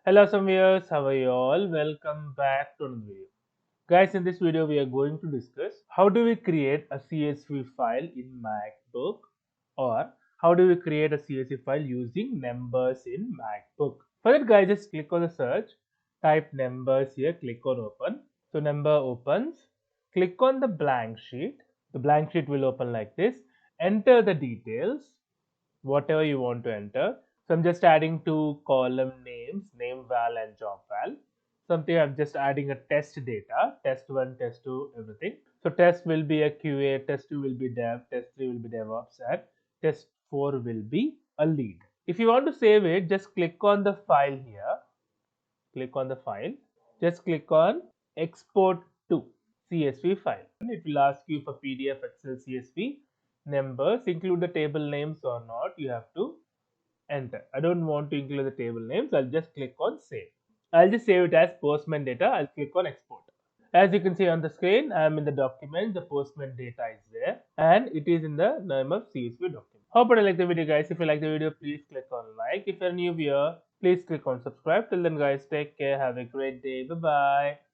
Hello some viewers, how are you all? Welcome back to another video. Guys, in this video we are going to discuss how do we create a CSV file in MacBook, or how do we create a CSV file using numbers in MacBook. For that guys, just click on the search, type numbers here, click on open. So number opens, click on the blank sheet. The blank sheet will open like this. Enter the details, whatever you want to enter. So I'm just adding two column names, name val and job val. Something I'm just adding a test data, test 1, test 2, everything. So test will be a QA, test 2 will be dev, test 3 will be DevOps, and test 4 will be a lead. If you want to save it, just click on the file here. Click on the file. Just click on export to CSV file. It will ask you for PDF, Excel, CSV numbers, include the table names or not. You have to enter. I don't want to include the table names. I'll just click on save. I'll just save it as Postman data. I'll click on export. As you can see on the screen, I am in the document. The Postman data is there, and it is in the name of CSV document. Hope you like the video, guys. If you like the video, please click on like. If you're a new viewer, please click on subscribe. Till then, guys, take care. Have a great day. Bye bye.